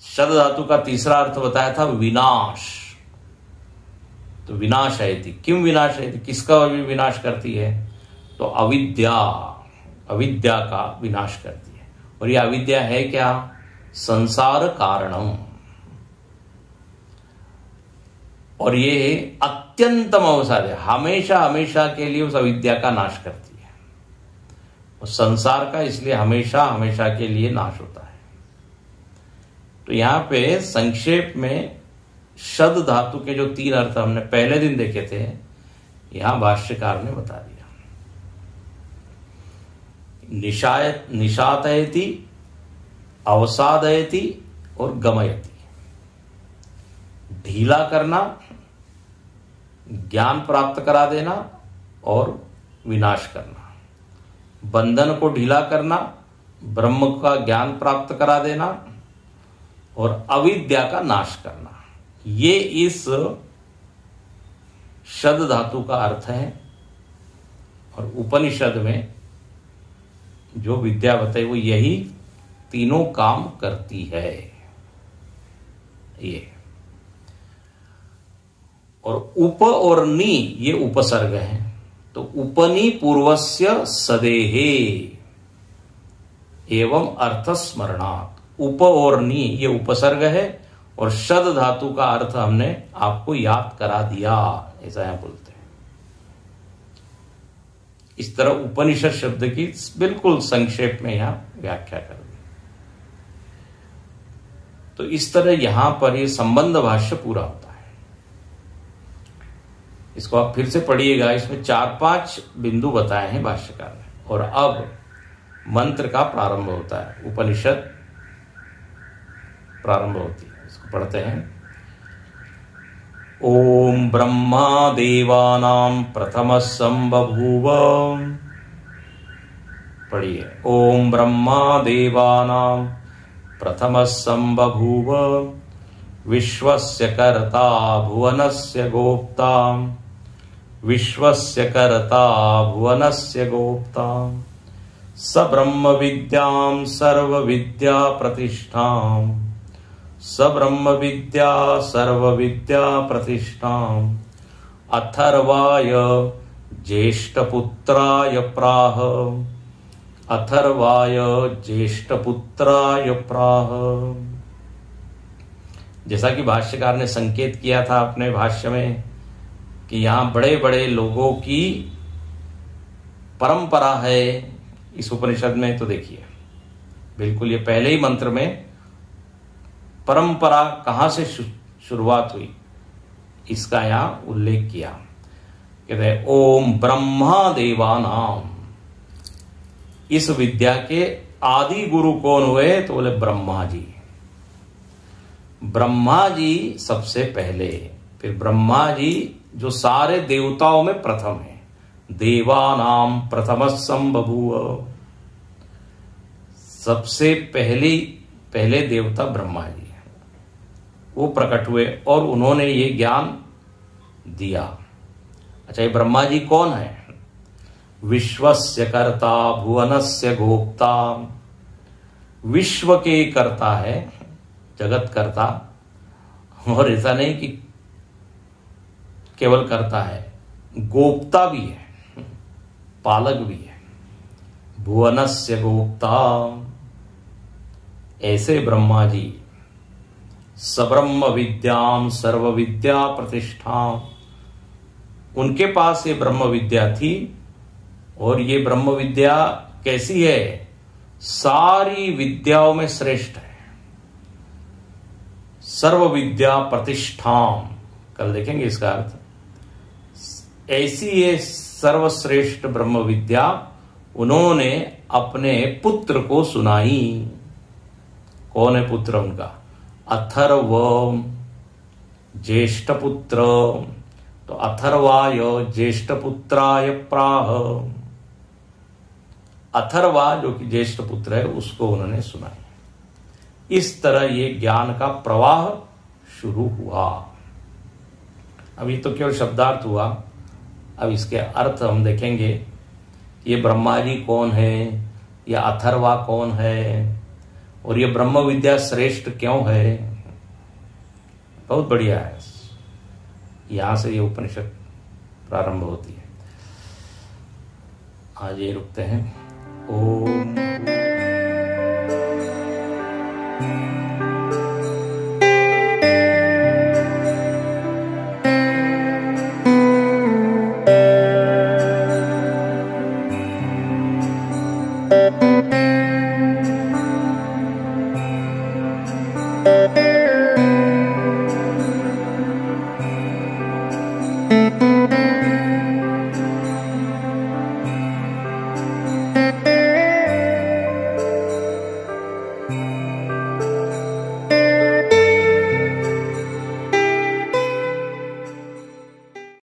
शद धातु का तीसरा अर्थ बताया था विनाश। तो विनाशयति, किम विनाशयति, किसका विनाश करती है? तो अविद्या, अविद्या का विनाश करती है। और ये अविद्या है क्या? संसार कारणम। और ये अत्यंतम अवसाद है, हमेशा हमेशा के लिए उस अविद्या का नाश करती है। और संसार का इसलिए हमेशा हमेशा के लिए नाश होता है। तो यहां पे संक्षेप में शद धातु के जो 3 अर्थ हमने पहले दिन देखे थे, यहां भाष्यकार ने बता दिया। निशातयति, अवसादयति और गमयति। ढीला करना, ज्ञान प्राप्त करा देना और विनाश करना। बंधन को ढीला करना, ब्रह्म का ज्ञान प्राप्त करा देना और अविद्या का नाश करना। ये इस शद धातु का अर्थ है। और उपनिषद में जो विद्या बताई वो यही तीनों काम करती है। ये और उप और नी ये उपसर्ग है। तो उपनी पूर्वस्य सदेहे एवं अर्थ स्मरणात्। उप और नी ये उपसर्ग है और शद धातु का अर्थ हमने आपको याद करा दिया, ऐसा यहां बोलते हैं। इस तरह उपनिषद शब्द की बिल्कुल संक्षेप में यहां व्याख्या कर दी। तो इस तरह यहां पर ये संबंध भाष्य पूरा होता है। इसको आप फिर से पढ़िएगा, इसमें 4-5 बिंदु बताए हैं भाष्यकार ने। और अब मंत्र का प्रारंभ होता है, उपनिषद प्रारंभ होती है। इसको पढ़ते हैं। ओम ब्रह्मा देवानां प्रथमः संबभूव। पढ़िए। ओम ब्रह्मा देवानां प्रथमः संबभूव। विश्वस्य कर्ता भुवनस्य गोप्ता। विश्वस्य कर्ता भुवनस्य गोप्ता। स ब्रह्म विद्यां सर्वविद्या प्रतिष्ठां। स ब्रह्म विद्या सर्वविद्या प्रतिष्ठां। अथर्वाय ज्येष्ठपुत्राय प्राह। अथर्वाय ज्येष्ठपुत्राय प्राह। जैसा कि भाष्यकार ने संकेत किया था अपने भाष्य में कि यहां बड़े बड़े लोगों की परंपरा है इस उपनिषद में। तो देखिए, बिल्कुल ये पहले ही मंत्र में परंपरा कहां से शुरुआत हुई इसका यहां उल्लेख किया। कहते हैं ओम ब्रह्मा देवानाम। इस विद्या के आदि गुरु कौन हुए? तो बोले ब्रह्मा जी। ब्रह्मा जी सबसे पहले, फिर ब्रह्मा जी जो सारे देवताओं में प्रथम है। देवानाम प्रथमः संबभूव। सबसे पहले देवता ब्रह्मा जी है, वो प्रकट हुए और उन्होंने ये ज्ञान दिया। अच्छा, ये ब्रह्मा जी कौन है? विश्वस्य कर्ता भुवनस्य गोप्ता। विश्व के कर्ता है, जगत कर्ता। और ऐसा नहीं कि केवल कर्ता है, गोप्ता भी है, पालक भी है। भुवनस्य गोप्ता। ऐसे ब्रह्मा जी सब्रह्म विद्याम सर्व विद्या प्रतिष्ठा। उनके पास ये ब्रह्म विद्या थी। और ये ब्रह्म विद्या कैसी है? सारी विद्याओं में श्रेष्ठ है। सर्व विद्या प्रतिष्ठाम, कल देखेंगे इसका अर्थ। ऐसी ये सर्वश्रेष्ठ ब्रह्म विद्या उन्होंने अपने पुत्र को सुनाई। कौन है पुत्र उनका? अथर्व ज्येष्ठ पुत्र। तो अथर्वाय ज्येष्ठ पुत्राय प्राह। अथर्वा जो कि ज्येष्ठ पुत्र है उसको उन्होंने सुनाई। इस तरह ये ज्ञान का प्रवाह शुरू हुआ। अभी तो केवल शब्दार्थ हुआ, अब इसके अर्थ हम देखेंगे। ये ब्रह्मा जी कौन है, या अथर्वा कौन है, और ये ब्रह्म विद्या श्रेष्ठ क्यों है। बहुत बढ़िया है। यहां से ये उपनिषद प्रारंभ होती है। आज ये रुकते हैं। ओम